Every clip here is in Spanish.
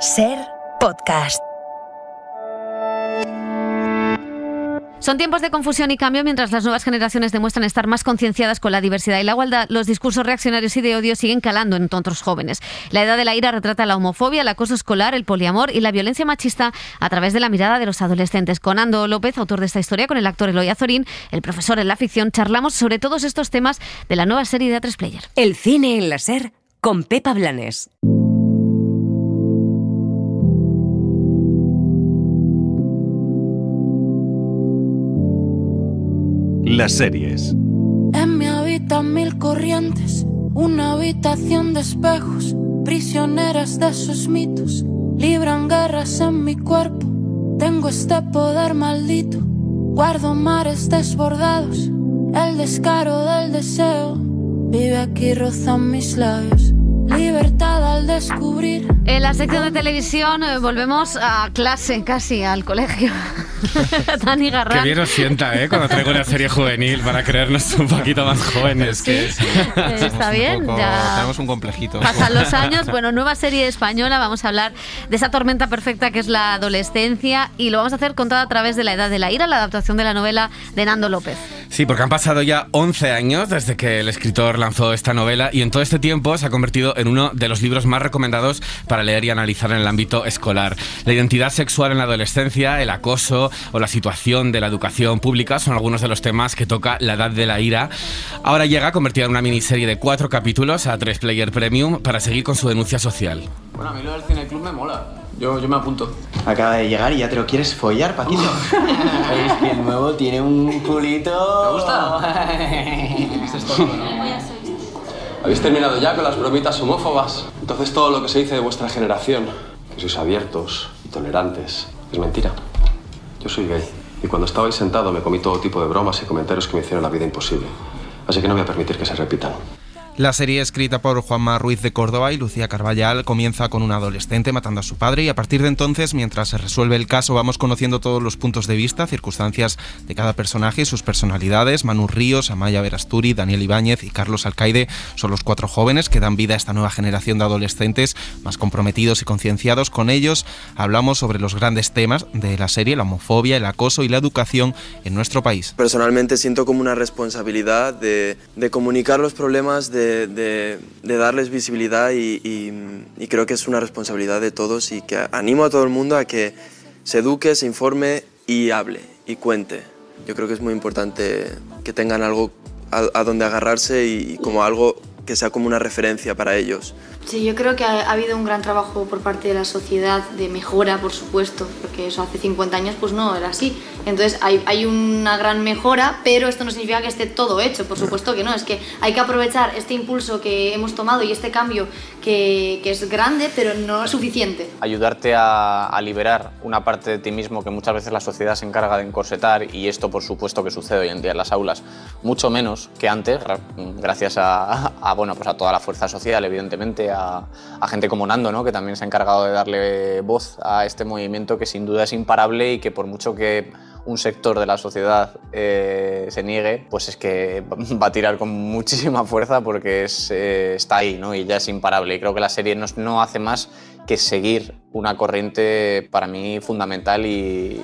Ser Podcast. Son tiempos de confusión y cambio mientras las nuevas generaciones demuestran estar más concienciadas con la diversidad y la igualdad. Los discursos reaccionarios y de odio siguen calando en otros jóvenes. La edad de la ira retrata la homofobia, el acoso escolar, el poliamor y la violencia machista a través de la mirada de los adolescentes. Con Nando López, autor de esta historia, con el actor Eloy Azorín, el profesor en la ficción, charlamos sobre todos estos temas de la nueva serie de A3 Player. El cine en la Ser con Pepa Blanes. Las series. En mi habitan mil corrientes, una habitación de espejos, prisioneras de sus mitos, libran guerras en mi cuerpo. Tengo este poder maldito, guardo mares desbordados, el descaro del deseo vive aquí, rozan mis labios. Libertad al descubrir. En la sección de televisión volvemos a clase, casi al colegio. Dani Garrán. Qué bien os sienta, cuando traigo una serie juvenil para creernos un poquito más jóvenes. Sí, está bien. Ya tenemos un complejito. Pasan los años. Bueno, nueva serie española. Vamos a hablar de esa tormenta perfecta que es la adolescencia y lo vamos a hacer contada a través de La Edad de la Ira, la adaptación de la novela de Nando López. Sí, porque han pasado ya 11 años desde que el escritor lanzó esta novela y en todo este tiempo se ha convertido en uno de los libros más recomendados para leer y analizar en el ámbito escolar. La identidad sexual en la adolescencia, el acoso o la situación de la educación pública son algunos de los temas que toca La Edad de la Ira. Ahora llega convertida en una miniserie de 4 capítulos a A3 Player Premium para seguir con su denuncia social. Bueno, a mí lo del cineclub me mola. Yo me apunto. Acaba de llegar y ya te lo quieres follar, Paquito. Es que el nuevo tiene un culito. ¿Te gusta? Esto es todo, ¿no? Habéis terminado ya con las bromitas homófobas. Entonces todo lo que se dice de vuestra generación, que sois abiertos y tolerantes, es mentira. Yo soy gay y cuando estabais sentado me comí todo tipo de bromas y comentarios que me hicieron la vida imposible. Así que no voy a permitir que se repitan. La serie, escrita por Juanma Ruiz de Córdoba y Lucía Carballal, comienza con un adolescente matando a su padre y a partir de entonces, mientras se resuelve el caso, vamos conociendo todos los puntos de vista, circunstancias de cada personaje y sus personalidades. Manu Ríos, Amaya Verasturi, Daniel Ibáñez y Carlos Alcaide son los 4 jóvenes que dan vida a esta nueva generación de adolescentes más comprometidos y concienciados. Con ellos hablamos sobre los grandes temas de la serie, la homofobia, el acoso y la educación en nuestro país. Personalmente siento como una responsabilidad de comunicar los problemas, de darles visibilidad y creo que es una responsabilidad de todos y que animo a todo el mundo a que se eduque, se informe y hable y cuente. Yo creo que es muy importante que tengan algo a donde agarrarse y como algo que sea como una referencia para ellos. Sí, yo creo que ha habido un gran trabajo por parte de la sociedad de mejora, por supuesto, porque eso hace 50 años pues no era así. Entonces hay una gran mejora, pero esto no significa que esté todo hecho, por supuesto que no. Es que hay que aprovechar este impulso que hemos tomado y este cambio que es grande, pero no es suficiente. Ayudarte a liberar una parte de ti mismo que muchas veces la sociedad se encarga de encorsetar, y esto por supuesto que sucede hoy en día en las aulas, mucho menos que antes, gracias a toda la fuerza social, evidentemente, a gente como Nando, ¿no? Que también se ha encargado de darle voz a este movimiento que sin duda es imparable y que por mucho que un sector de la sociedad se niegue, pues es que va a tirar con muchísima fuerza porque está ahí, ¿no? Y ya es imparable. Y creo que la serie no hace más que seguir una corriente para mí fundamental y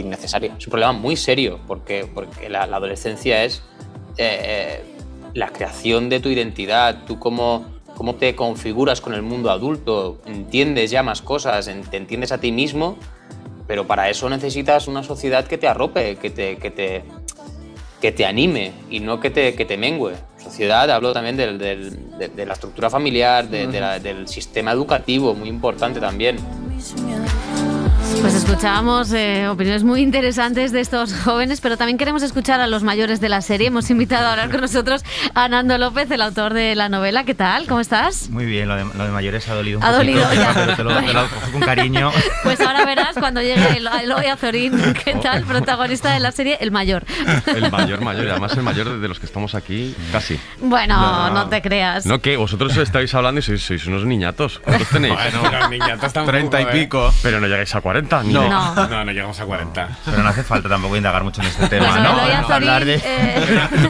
necesaria. Es un problema muy serio porque la adolescencia es la creación de tu identidad. Tú cómo te configuras con el mundo adulto, entiendes ya más cosas, te entiendes a ti mismo, pero para eso necesitas una sociedad que te arrope, que te anime y no que te mengue. Sociedad, hablo también de la estructura familiar, del sistema educativo, muy importante también. Pues escuchábamos opiniones muy interesantes de estos jóvenes, pero también queremos escuchar a los mayores de la serie. Hemos invitado a hablar con nosotros a Nando López, el autor de la novela. ¿Qué tal? ¿Cómo estás? Muy bien, lo de mayores ha dolido un poquito. Ha dolido ya. Pero te lo cojo con cariño. Pues ahora verás cuando llegue Eloy Azorín, ¿qué tal? Protagonista de la serie, el mayor. El mayor, y además el mayor de los que estamos aquí, casi. Bueno, no te creas. No, que vosotros estáis hablando y sois unos niñatos. ¿Cuántos tenéis? Bueno, los niñatos tampoco, 30 y pico. Pero no llegáis a 40. 40? Ni de- No llegamos a 40. Pero no hace falta tampoco indagar mucho en este tema, Pues ¿no? Eloy Azorín, Hablar de...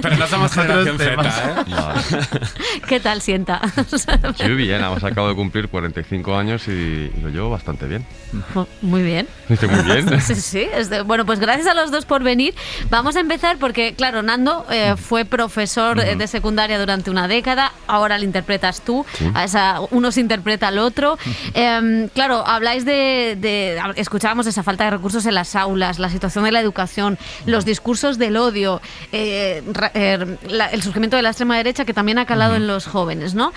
Pero no somos generación Otros temas. Z, ¿eh? Vale. ¿qué tal sienta? Yo bien, además acabo de cumplir 45 años y lo llevo bastante bien. Muy bien. Dice muy bien. Sí. Bueno, pues gracias a los dos por venir. Vamos a empezar porque, claro, Nando fue profesor de secundaria durante una década, ahora lo interpretas tú, Sí. uno se interpreta al otro. Claro, habláis escuchábamos esa falta de recursos en las aulas, la situación de la educación, los discursos del odio, el surgimiento de la extrema derecha que también ha calado en los jóvenes, ¿no?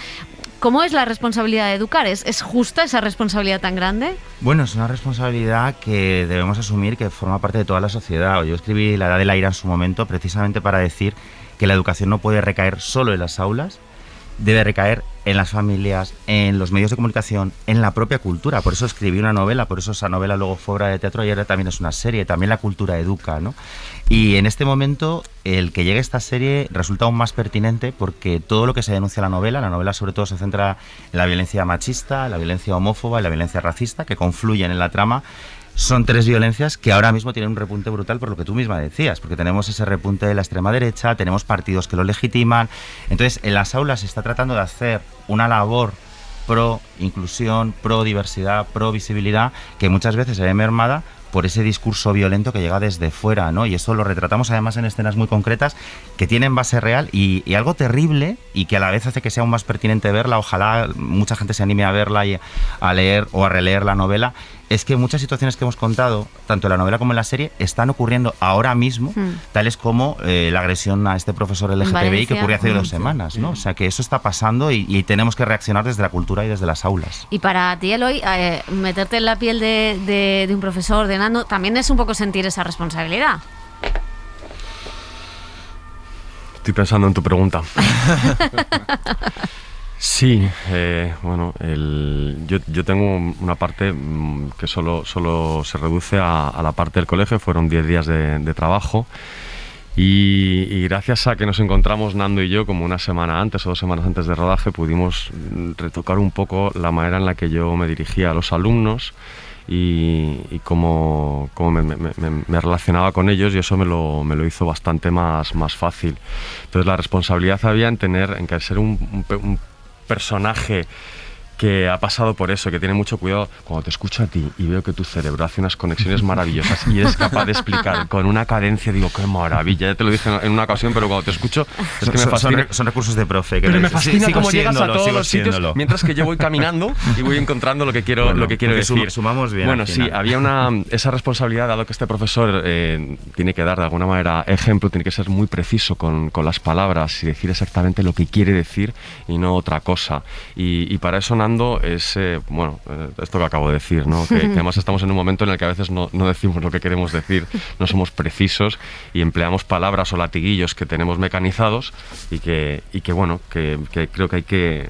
¿Cómo es la responsabilidad de educar? ¿Es justa esa responsabilidad tan grande? Bueno, es una responsabilidad que debemos asumir que forma parte de toda la sociedad. Yo escribí La Edad de la Ira en su momento precisamente para decir que la educación no puede recaer solo en las aulas, debe recaer en las familias, en los medios de comunicación, en la propia cultura. Por eso escribí una novela, por eso esa novela luego fue obra de teatro y ahora también es una serie. También la cultura educa, ¿no? Y en este momento el que llegue esta serie resulta aún más pertinente porque todo lo que se denuncia en la novela sobre todo se centra en la violencia machista, la violencia homófoba y la violencia racista, que confluyen en la trama. Son tres violencias que ahora mismo tienen un repunte brutal por lo que tú misma decías, porque tenemos ese repunte de la extrema derecha, tenemos partidos que lo legitiman. Entonces, en las aulas se está tratando de hacer una labor pro inclusión, pro diversidad, pro visibilidad, que muchas veces se ve mermada por ese discurso violento que llega desde fuera, ¿no? Y eso lo retratamos además en escenas muy concretas que tienen base real y algo terrible y que a la vez hace que sea aún más pertinente verla. Ojalá mucha gente se anime a verla y a leer o a releer la novela. Es que muchas situaciones que hemos contado, tanto en la novela como en la serie, están ocurriendo ahora mismo, tales como la agresión a este profesor LGTBI que ocurrió hace 2 semanas, ¿no? O sea, que eso está pasando y tenemos que reaccionar desde la cultura y desde las aulas. Y para ti, Eloy, meterte en la piel de un profesor, de Nando, también es un poco sentir esa responsabilidad. Estoy pensando en tu pregunta. Sí, bueno, yo tengo una parte que solo se reduce a la parte del colegio. Fueron 10 días de trabajo y gracias a que nos encontramos Nando y yo como una semana antes o 2 semanas antes de rodaje, pudimos retocar un poco la manera en la que yo me dirigía a los alumnos y cómo me relacionaba con ellos, y eso me lo hizo bastante más fácil. Entonces la responsabilidad había en que ser un personaje que ha pasado por eso, que tiene mucho cuidado. Cuando te escucho a ti y veo que tu cerebro hace unas conexiones maravillosas y eres capaz de explicar con una cadencia, digo, qué maravilla. Ya te lo dije en una ocasión, pero cuando te escucho es que me fascina. Son recursos de profe. Pero me fascina cómo llegas a todos los sitios, siéndolo. mientras que yo voy caminando y voy encontrando lo que quiero decir. Sumamos bien. Bueno, sí, había esa responsabilidad, dado que este profesor tiene que dar de alguna manera ejemplo, tiene que ser muy preciso con las palabras y decir exactamente lo que quiere decir y no otra cosa. Y para eso Nando es, esto que acabo de decir, ¿no? Que además estamos en un momento en el que a veces no decimos lo que queremos decir, no somos precisos y empleamos palabras o latiguillos que tenemos mecanizados y que creo que hay que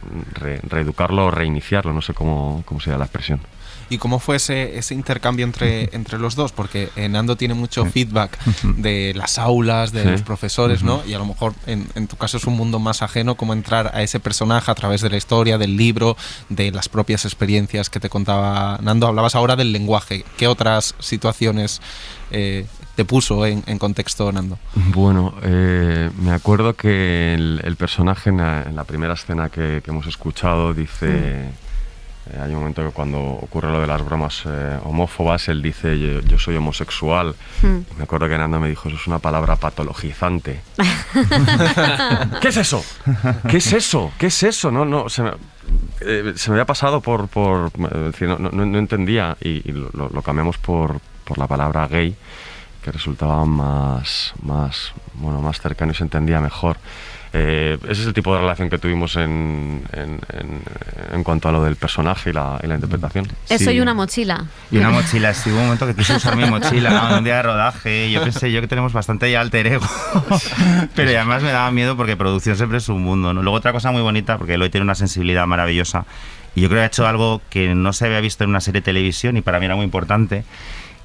reeducarlo o reiniciarlo, no sé cómo sería la expresión. ¿Y cómo fue ese intercambio entre los dos? Porque Nando tiene mucho feedback de las aulas, de los profesores, ¿no? Y a lo mejor en tu caso es un mundo más ajeno, como entrar a ese personaje a través de la historia, del libro, de las propias experiencias que te contaba Nando. Hablabas ahora del lenguaje. ¿Qué otras situaciones te puso en contexto Nando? Bueno, me acuerdo que el personaje en la primera escena que hemos escuchado dice... Hay un momento que cuando ocurre lo de las bromas homófobas, él dice, yo soy homosexual. Me acuerdo que Nando me dijo, eso es una palabra patologizante. ¿Qué es eso? ¿Qué es eso? ¿Qué es eso? No, se me había pasado por decir, no entendía, y lo cambiamos por la palabra gay, que resultaba más cercano y se entendía mejor. Ese es el tipo de relación que tuvimos en cuanto a lo del personaje y la interpretación. Eso sí. Y una mochila. Y una mochila, sí, hubo un momento que quise usar mi mochila en un día de rodaje. Yo pensé que tenemos bastante ya alter ego, pero además me daba miedo porque producción siempre es un mundo, ¿no? Luego otra cosa muy bonita, porque Eloy tiene una sensibilidad maravillosa y yo creo que ha hecho algo que no se había visto en una serie de televisión y para mí era muy importante,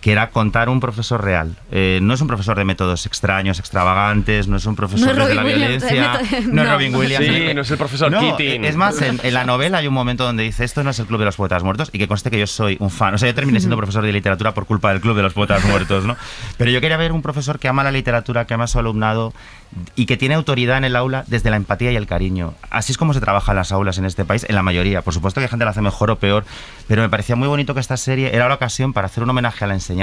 que era contar un profesor real. No es un profesor de métodos extraños, extravagantes, no es un profesor de la violencia, no es Robin Williams. Sí, no es el profesor Keating. Es más, en la novela hay un momento donde dice, esto no es el Club de los Poetas Muertos, y que conste que yo soy un fan. O sea, yo terminé siendo profesor de literatura por culpa del Club de los Poetas Muertos, ¿no? Pero yo quería ver un profesor que ama la literatura, que ama a su alumnado y que tiene autoridad en el aula desde la empatía y el cariño. Así es como se trabaja en las aulas en este país, en la mayoría. Por supuesto que hay gente que lo hace mejor o peor, pero me parecía muy bonito que esta serie era la ocasión para hacer un homenaje a la enseñanza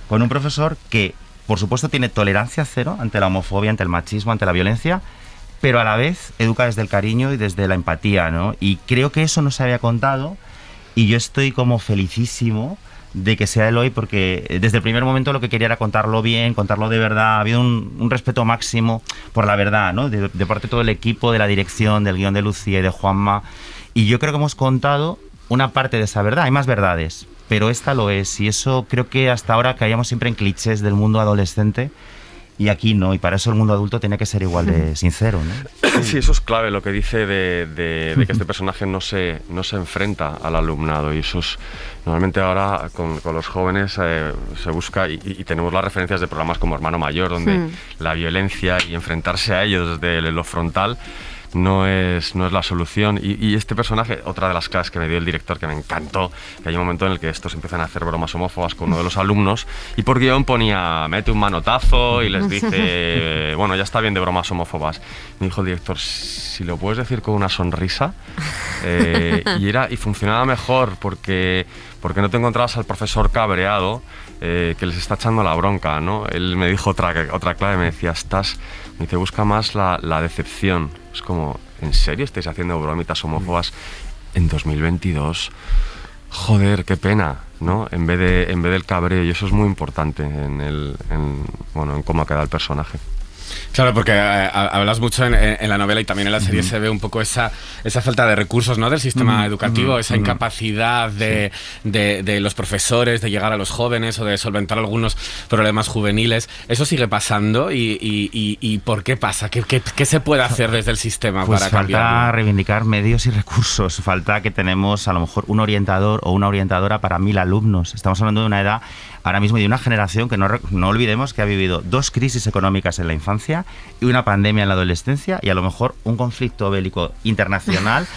con un profesor que, por supuesto, tiene tolerancia cero ante la homofobia, ante el machismo, ante la violencia, pero a la vez educa desde el cariño y desde la empatía, ¿no? Y creo que eso no se había contado y yo estoy como felicísimo de que sea él hoy, porque desde el primer momento lo que quería era contarlo bien, contarlo de verdad. Ha habido un respeto máximo por la verdad, ¿no? De parte de todo el equipo, de la dirección, del guión de Lucía y de Juanma. Y yo creo que hemos contado una parte de esa verdad. Hay más verdades, pero esta lo es. Y eso creo que hasta ahora caíamos siempre en clichés del mundo adolescente. Y aquí no, y para eso el mundo adulto tiene que ser igual de sincero, ¿no? Sí, eso es clave, lo que dice de que este personaje no se enfrenta al alumnado, y eso es, normalmente ahora con los jóvenes se busca, y tenemos las referencias de programas como Hermano Mayor, donde la violencia y enfrentarse a ellos desde lo frontal no es la solución. Y este personaje, otra de las clases que me dio el director que me encantó, que hay un momento en el que estos empiezan a hacer bromas homófobas con uno de los alumnos y por guión ponía, mete un manotazo y les dice, bueno, ya está bien de bromas homófobas. Me dijo el director, si lo puedes decir con una sonrisa, y funcionaba mejor porque no te encontrabas al profesor cabreado que les está echando la bronca, ¿no? Él me dijo otra clave, me decía, me dice, busca más la decepción. Es como, ¿en serio estáis haciendo bromitas homófobas en 2022? Joder, qué pena, ¿no? En vez del cabreo, y eso es muy importante en cómo queda el personaje. Claro, porque hablas mucho en la novela y también en la serie se ve un poco esa falta de recursos, ¿no?, del sistema educativo, esa incapacidad de los profesores de llegar a los jóvenes o de solventar algunos problemas juveniles. ¿Eso sigue pasando? ¿Y por qué pasa? ¿Qué se puede hacer desde el sistema para cambiarlo? Falta reivindicar medios y recursos. Falta que tenemos a lo mejor un orientador o una orientadora para 1000 alumnos. Estamos hablando de una edad ahora mismo y de una generación que no olvidemos que ha vivido 2 crisis económicas en la infancia y una pandemia en la adolescencia y a lo mejor un conflicto bélico internacional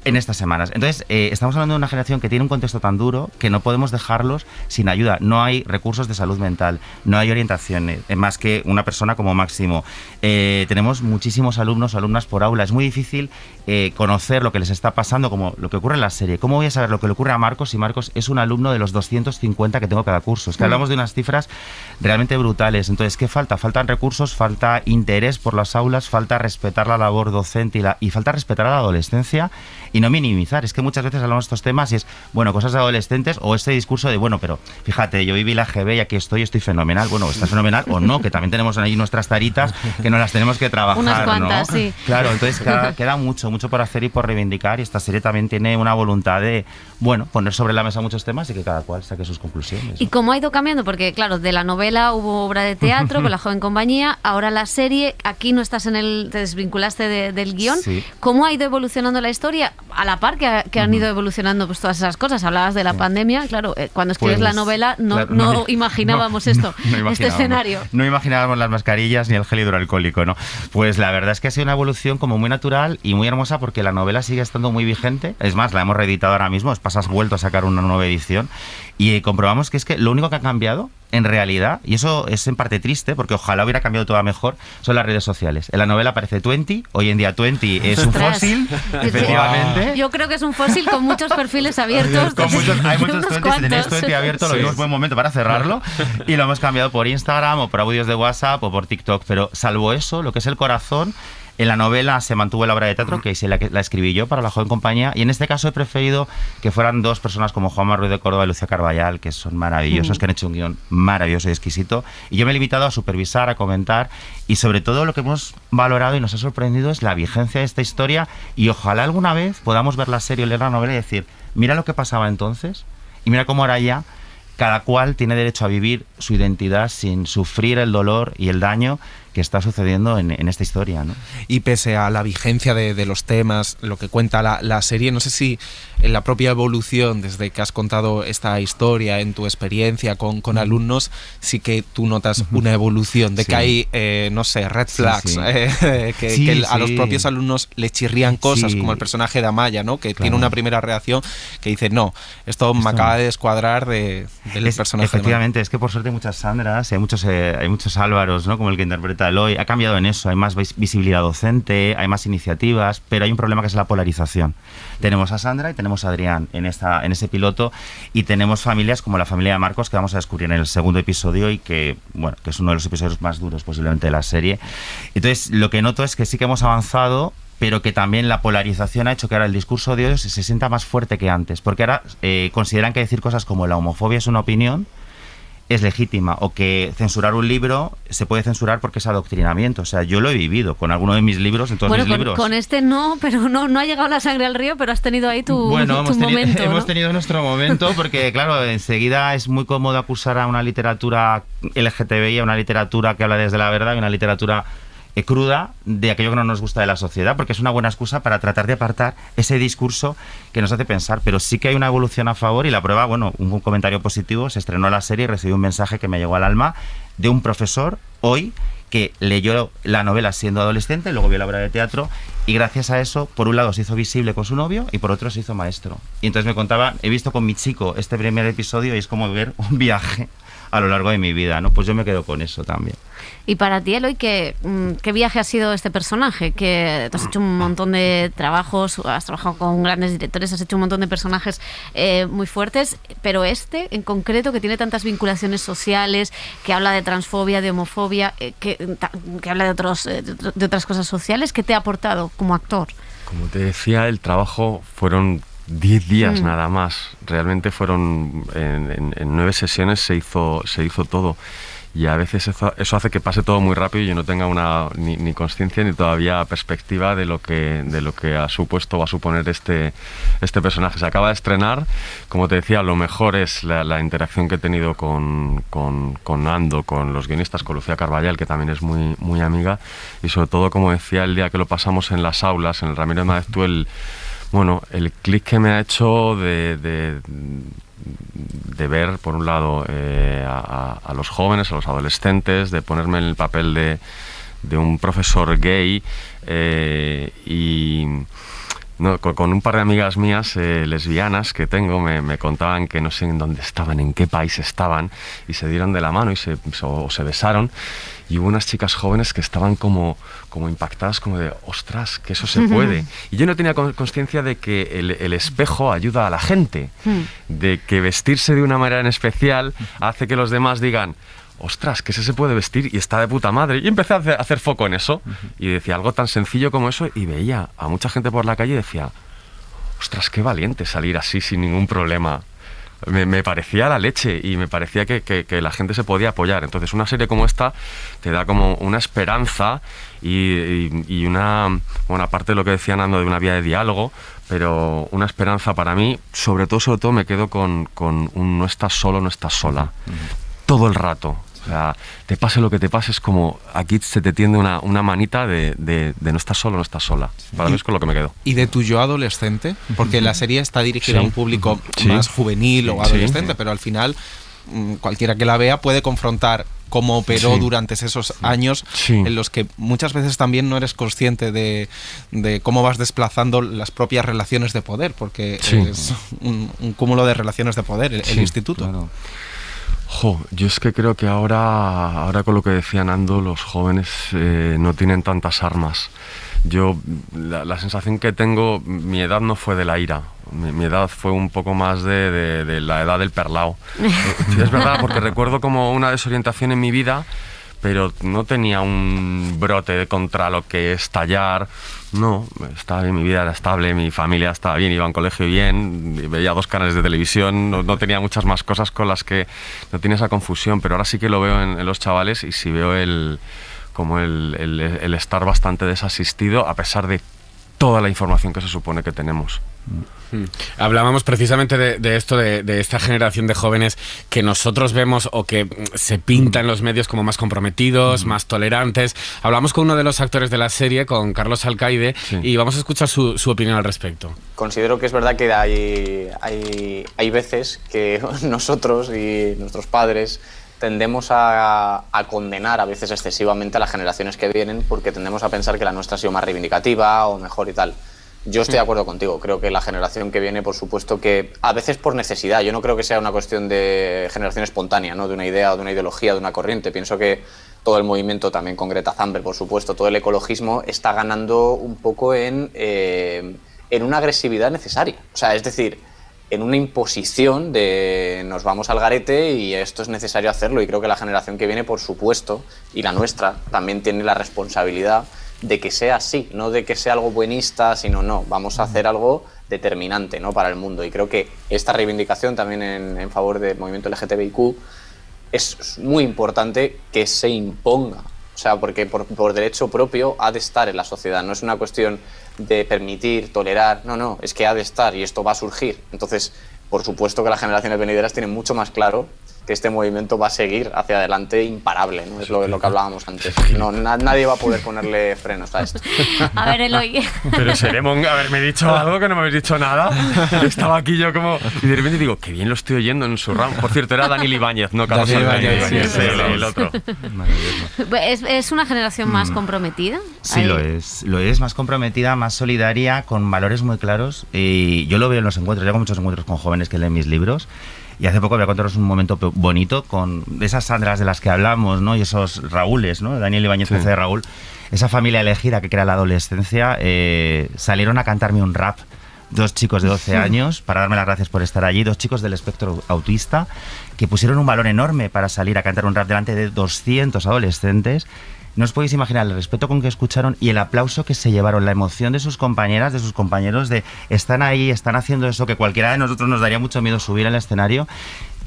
en estas semanas. Entonces, estamos hablando de una generación que tiene un contexto tan duro que no podemos dejarlos sin ayuda. No hay recursos de salud mental, no hay orientación, más que una persona como máximo. Tenemos muchísimos alumnos o alumnas por aula. Es muy difícil conocer lo que les está pasando, como lo que ocurre en la serie. ¿Cómo voy a saber lo que le ocurre a Marcos si Marcos es un alumno de los 250 que tengo cada curso? Es que hablamos de unas cifras realmente brutales. Entonces, ¿qué falta? Faltan recursos, falta interés por las aulas, falta respetar la labor docente y falta respetar a la adolescencia y no minimizar. Es que muchas veces hablamos de estos temas y es, bueno, cosas de adolescentes, o este discurso de, bueno, pero fíjate, yo viví la GB y aquí estoy fenomenal. Bueno, estás fenomenal o no, que también tenemos ahí nuestras taritas que nos las tenemos que trabajar, unas cuantas, ¿no? Sí. Claro, entonces queda mucho por hacer y por reivindicar, y esta serie también tiene una voluntad de, bueno, poner sobre la mesa muchos temas y que cada cual saque sus conclusiones, ¿no? ¿Y cómo ha ido cambiando? Porque, claro, de la novela hubo obra de teatro con La Joven Compañía, ahora la serie, aquí no estás te desvinculaste del guión. Sí. ¿Cómo ha ido evolucionando la historia? A la par que han ido evolucionando pues todas esas cosas. Hablabas de la pandemia, claro, cuando escribes la novela no imaginábamos esto, este escenario. No imaginábamos las mascarillas ni el gel hidroalcohólico, ¿no? Pues la verdad es que ha sido una evolución como muy natural y muy hermosa, porque la novela sigue estando muy vigente. Es más, la hemos reeditado ahora mismo, has vuelto a sacar una nueva edición y comprobamos que es que lo único que ha cambiado en realidad, y eso es en parte triste porque ojalá hubiera cambiado todo a mejor, son las redes sociales. En la novela aparece Twenty, hoy en día Twenty es un fósil, efectivamente. Yo creo que es un fósil con muchos perfiles abiertos. Hay muchos Twenty, si tenéis Twenty abierto, lo vimos buen momento para cerrarlo, y lo hemos cambiado por Instagram o por audios de WhatsApp o por TikTok, pero salvo eso, lo que es el corazón, en la novela se mantuvo la obra de teatro, que la escribí yo para La Joven Compañía, y en este caso he preferido que fueran 2 personas como Juanma Ruiz de Córdoba y Lucía Carballal, que son maravillosos, que han hecho un guión maravilloso y exquisito, y yo me he limitado a supervisar, a comentar, y sobre todo lo que hemos valorado y nos ha sorprendido es la vigencia de esta historia, y ojalá alguna vez podamos ver la serie o leer la novela y decir, mira lo que pasaba entonces, y mira cómo ahora ya cada cual tiene derecho a vivir su identidad sin sufrir el dolor y el daño que está sucediendo en esta historia, ¿no? Y pese a la vigencia de los temas, lo que cuenta la serie, no sé si en la propia evolución, desde que has contado esta historia, en tu experiencia con alumnos, sí que tú notas una evolución, de que hay, no sé, red flags, que a los propios alumnos le chirrían cosas, como el personaje de Amaya, ¿no? Que tiene una primera reacción que dice, no, esto me acaba de descuadrar del personaje. Efectivamente, es que por suerte hay muchas Sandras, hay muchos Álvaros, ¿no? Como el que interpreta Eloy. Ha cambiado en eso, hay más visibilidad docente, hay más iniciativas, pero hay un problema que es la polarización. Tenemos a Sandra y tenemos a Adrián en ese piloto, y tenemos familias como la familia de Marcos, que vamos a descubrir en el segundo episodio y que, bueno, que es uno de los episodios más duros posiblemente de la serie. Entonces, lo que noto es que sí que hemos avanzado, pero que también la polarización ha hecho que ahora el discurso de odio se sienta más fuerte que antes, porque ahora consideran que decir cosas como la homofobia es una opinión, es legítima, o que censurar un libro se puede censurar porque es adoctrinamiento. O sea, yo lo he vivido con alguno de mis libros, en todos mis libros. Con este no, pero no ha llegado la sangre al río, pero has tenido ahí tu momento, ¿no? Hemos tenido nuestro momento, porque claro, enseguida es muy cómodo acusar a una literatura LGTBI, a una literatura que habla desde la verdad, y una literatura cruda de aquello que no nos gusta de la sociedad, porque es una buena excusa para tratar de apartar ese discurso que nos hace pensar. Pero sí que hay una evolución a favor, y la prueba, bueno, un comentario positivo: se estrenó la serie y recibí un mensaje que me llegó al alma de un profesor hoy que leyó la novela siendo adolescente, luego vio la obra de teatro, y gracias a eso, por un lado se hizo visible con su novio y por otro se hizo maestro. Y entonces me contaba, he visto con mi chico este primer episodio y es como ver un viaje a lo largo de mi vida, ¿no? Pues yo me quedo con eso también. Y para ti, Eloy, ¿qué viaje ha sido este personaje? Que tú has hecho un montón de trabajos, has trabajado con grandes directores, has hecho un montón de personajes muy fuertes, pero este en concreto, que tiene tantas vinculaciones sociales, que habla de transfobia, de homofobia, que habla de otras cosas sociales, ¿qué te ha aportado como actor? Como te decía, el trabajo fueron 10 días nada más. Realmente fueron en 9 sesiones se hizo todo. Y a veces eso hace que pase todo muy rápido y yo no tenga ni conciencia ni todavía perspectiva de lo que ha supuesto o va a suponer este personaje. Se acaba de estrenar, como te decía, lo mejor es la interacción que he tenido con Ando, con los guionistas, con Lucía Carballal, que también es muy, muy amiga, y sobre todo, como decía, el día que lo pasamos en las aulas, en el Ramiro de Maeztu, el clic que me ha hecho de ver, por un lado, a los jóvenes, a los adolescentes, de ponerme en el papel de un profesor gay, y no, con un par de amigas mías lesbianas que tengo, me contaban que no sé en dónde estaban, en qué país estaban, y se dieron de la mano y se besaron. Y hubo unas chicas jóvenes que estaban como impactadas, como de, ostras, que eso se puede. Y yo no tenía consciencia de que el espejo ayuda a la gente, de que vestirse de una manera en especial hace que los demás digan, ostras, que ese se puede vestir y está de puta madre. Y empecé a hacer foco en eso, y decía algo tan sencillo como eso, y veía a mucha gente por la calle y decía, ostras, qué valiente salir así sin ningún problema. Me parecía la leche, y me parecía que la gente se podía apoyar. Entonces una serie como esta te da como una esperanza y una, bueno, aparte de lo que decía Nando de una vía de diálogo, pero una esperanza para mí. Sobre todo me quedo con un no estás solo, no estás sola, todo el rato. O sea, te pase lo que te pase, es como aquí se te tiende una manita de no estás solo, no estás sola. Para mí es con lo que me quedo. ¿Y de tu yo adolescente? Porque la serie está dirigida a un público más juvenil o adolescente, pero al final cualquiera que la vea puede confrontar cómo operó durante esos años en los que muchas veces también no eres consciente de cómo vas desplazando las propias relaciones de poder, porque es un cúmulo de relaciones de poder el instituto. Claro. Yo es que creo que ahora con lo que decía Nando, los jóvenes no tienen tantas armas. Yo, la sensación que tengo, mi edad no fue de la ira, mi edad fue un poco más de la edad del perlao. Es verdad, porque recuerdo como una desorientación en mi vida, pero no tenía un brote contra lo que estallar. No, estaba bien, mi vida era estable, mi familia estaba bien, iba a un colegio bien, veía 2 canales de televisión, no tenía muchas más cosas con las que no tenía esa confusión, pero ahora sí que lo veo en los chavales, y sí veo el estar bastante desasistido a pesar de toda la información que se supone que tenemos. Hablábamos precisamente de esto, de esta generación de jóvenes que nosotros vemos o que se pinta en los medios como más comprometidos, más tolerantes. Hablamos con uno de los actores de la serie, con Carlos Alcaide, y vamos a escuchar su opinión al respecto. Considero que es verdad que hay veces que nosotros y nuestros padres tendemos a condenar a veces excesivamente a las generaciones que vienen porque tendemos a pensar que la nuestra ha sido más reivindicativa o mejor y tal. Yo estoy de acuerdo contigo, creo que la generación que viene, por supuesto que a veces por necesidad, yo no creo que sea una cuestión de generación espontánea, ¿no? De una idea o de una ideología, de una corriente. Pienso que todo el movimiento, también con Greta Thunberg, por supuesto, todo el ecologismo está ganando un poco en una agresividad necesaria. O sea, es decir, en una imposición de nos vamos al garete y esto es necesario hacerlo. Y creo que la generación que viene, por supuesto, y la nuestra, también tiene la responsabilidad de que sea así, no de que sea algo buenista, sino no, vamos a hacer algo determinante, ¿no?, para el mundo. Y creo que esta reivindicación también en favor del movimiento LGTBIQ es muy importante que se imponga, o sea, porque por derecho propio ha de estar en la sociedad, no es una cuestión de permitir, tolerar, no, es que ha de estar y esto va a surgir. Entonces, por supuesto que las generaciones venideras tienen mucho más claro que este movimiento va a seguir hacia adelante imparable, ¿no? Es lo que hablábamos antes. No, nadie va a poder ponerle frenos a esto. A ver, Eloy. Pero Seremón, haberme dicho algo que no me habéis dicho nada. Estaba aquí yo como... Y de repente digo, qué bien lo estoy oyendo en su ramo. Por cierto, era Daniel Ibáñez, no Carlos Alcaide, sí, el otro. ¿Es una generación más comprometida? Sí, lo es más comprometida, más solidaria, con valores muy claros. Y yo lo veo en los encuentros, yo hago muchos encuentros con jóvenes que leen mis libros. Y hace poco voy a contaros un momento bonito con esas Sandras de las que hablamos, ¿no? Y esos Raúles, ¿no? Daniel Ibáñez, que hace de Raúl. Esa familia elegida que crea la adolescencia, salieron a cantarme un rap. 2 chicos de 12 años, para darme las gracias por estar allí, 2 chicos del espectro autista, que pusieron un valor enorme para salir a cantar un rap delante de 200 adolescentes. No os podéis imaginar el respeto con que escucharon y el aplauso que se llevaron, la emoción de sus compañeras, de sus compañeros, de están ahí, están haciendo eso, que cualquiera de nosotros nos daría mucho miedo subir al escenario.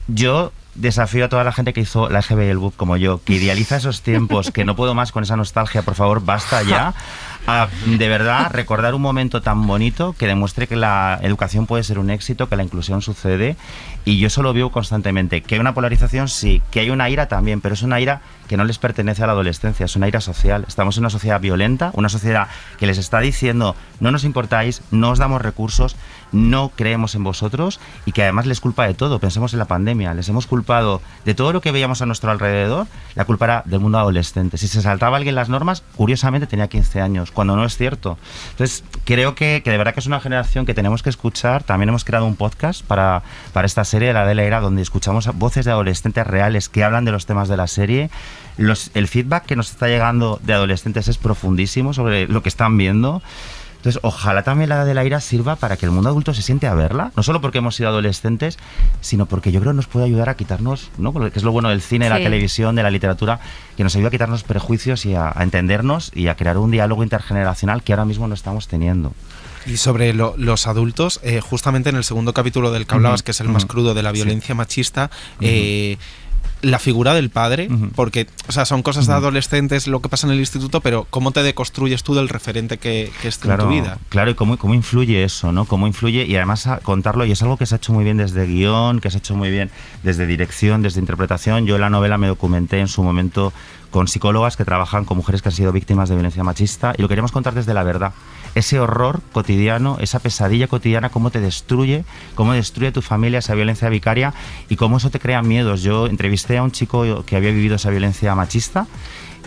Yo desafío a toda la gente que hizo la EGB y el BUP como yo, que idealiza esos tiempos, que no puedo más con esa nostalgia, por favor, basta ya. A, de verdad, recordar un momento tan bonito que demuestre que la educación puede ser un éxito, que la inclusión sucede, y yo eso lo veo constantemente. Que hay una polarización, sí, que hay una ira también, pero es una ira que no les pertenece a la adolescencia, es una ira social. Estamos en una sociedad violenta, una sociedad que les está diciendo no nos importáis, no os damos recursos, no creemos en vosotros, y que además les culpa de todo. Pensemos en la pandemia, les hemos culpado de todo lo que veíamos a nuestro alrededor, la culpa era del mundo adolescente. Si se saltaba alguien las normas, curiosamente tenía 15 años, cuando no es cierto. Entonces, creo que de verdad que es una generación que tenemos que escuchar. También hemos creado un podcast para esta serie de La de la Era, donde escuchamos voces de adolescentes reales que hablan de los temas de la serie. El feedback que nos está llegando de adolescentes es profundísimo sobre lo que están viendo. Entonces, ojalá también La de la Ira sirva para que el mundo adulto se siente a verla, no solo porque hemos sido adolescentes, sino porque yo creo que nos puede ayudar a quitarnos, ¿no?, que es lo bueno del cine, de la televisión, de la literatura, que nos ayuda a quitarnos prejuicios y a entendernos y a crear un diálogo intergeneracional que ahora mismo no estamos teniendo. Y sobre los adultos, justamente en el segundo capítulo del que hablabas, que es el más crudo, de la violencia machista, la figura del padre, porque, o sea, son cosas de adolescentes lo que pasa en el instituto, pero ¿cómo te deconstruyes tú del referente que es en tu vida? Claro, y cómo influye eso, ¿no? Cómo influye, y además contarlo, y es algo que se ha hecho muy bien desde guión, que se ha hecho muy bien desde dirección, desde interpretación. Yo en la novela me documenté en su momento con psicólogas que trabajan con mujeres que han sido víctimas de violencia machista, y lo queríamos contar desde la verdad. Ese horror cotidiano, esa pesadilla cotidiana, cómo te destruye, cómo destruye tu familia esa violencia vicaria y cómo eso te crea miedos. Yo entrevisté a un chico que había vivido esa violencia machista,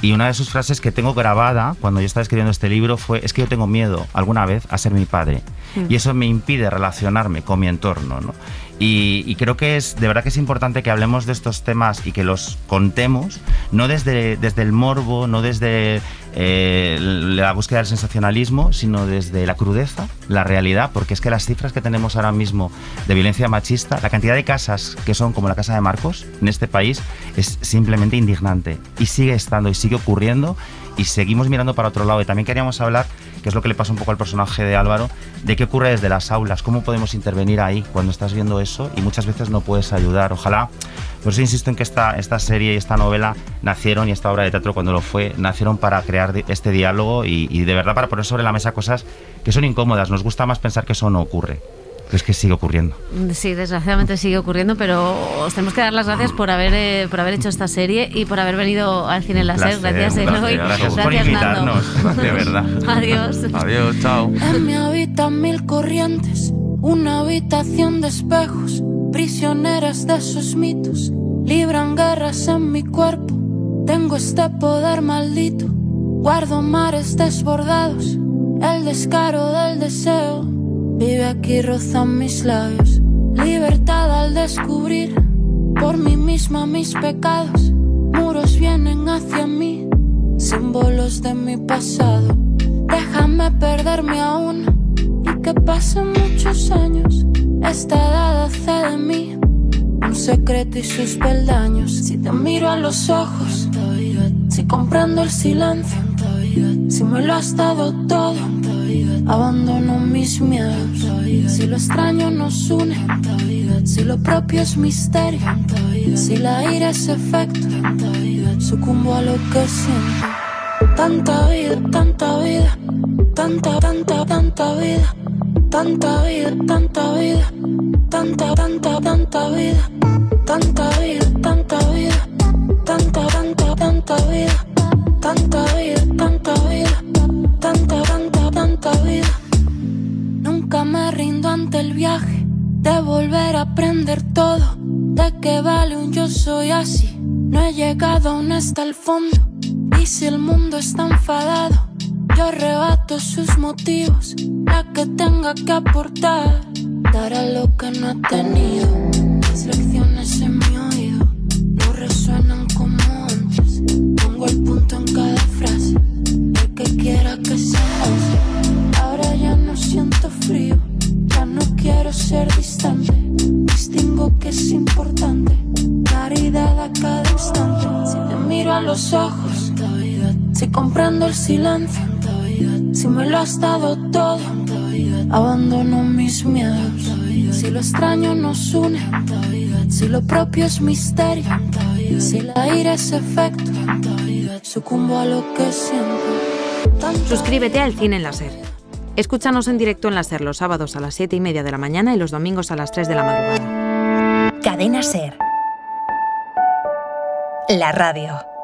y una de sus frases que tengo grabada cuando yo estaba escribiendo este libro fue: es que yo tengo miedo alguna vez a ser mi padre, y eso me impide relacionarme con mi entorno, ¿no? Y creo que de verdad que es importante que hablemos de estos temas y que los contemos, no desde el morbo, no desde la búsqueda del sensacionalismo, sino desde la crudeza, la realidad, porque es que las cifras que tenemos ahora mismo de violencia machista, la cantidad de casas que son como la casa de Marcos en este país, es simplemente indignante, y sigue estando y sigue ocurriendo, y seguimos mirando para otro lado. Y también queríamos hablar que es lo que le pasa un poco al personaje de Álvaro, de qué ocurre desde las aulas, cómo podemos intervenir ahí cuando estás viendo eso y muchas veces no puedes ayudar. Ojalá, por eso insisto en que esta serie y esta novela nacieron, y esta obra de teatro cuando lo fue, nacieron para crear este diálogo y de verdad para poner sobre la mesa cosas que son incómodas. Nos gusta más pensar que eso no ocurre. Pero es que sigue ocurriendo. Sí, desgraciadamente sigue ocurriendo, pero os tenemos que dar las gracias por haber hecho esta serie y por haber venido al Cine en la SER. Gracias, Eloy. Gracias por invitarnos, Nando. de verdad. Adiós. Adiós, chao. En mi habitan 1000 corrientes, una habitación de espejos, prisioneras de sus mitos, libran guerras en mi cuerpo. Tengo este poder maldito, guardo mares desbordados, el descaro del deseo vive aquí, roza mis labios. Libertad al descubrir por mí misma mis pecados. Muros vienen hacia mí, símbolos de mi pasado. Déjame perderme aún y que pasen muchos años. Esta edad hace de mí un secreto y sus peldaños. Si te miro a los ojos, si comprendo el silencio, si me lo has dado todo, abandono mis miedos. Si lo extraño nos une, si lo propio es misterio, si la ira es efecto, sucumbo a lo que siento. Tanta vida, tanta vida, tanta vida, tanta vida, tanta vida, tanta vida, tanta vida, tanta vida, tanta vida, tanta vida, tanta vida. Nunca me rindo ante el viaje de volver a aprender todo. ¿De qué vale un yo soy así? No he llegado aún hasta el fondo. Y si el mundo está enfadado, yo rebato sus motivos. La que tenga que aportar dará lo que no ha tenido. Las lecciones en mi oído no resuenan como antes. Pongo el punto en cada frase, el que quiera que se lance. Ahora ya no siento frío, ya no quiero ser distante. Distingo que es importante claridad a cada instante. Si te miro a los ojos, si comprendo el silencio, si me lo has dado todo, abandono mis miedos. Si lo extraño nos une, si lo propio es misterio, si la ira es efecto, sucumbo a lo que siento. Suscríbete al Cine en la SER. Escúchanos en directo en la SER los sábados a las 7:30 de la mañana y los domingos a las 3 de la madrugada. Cadena SER. La radio.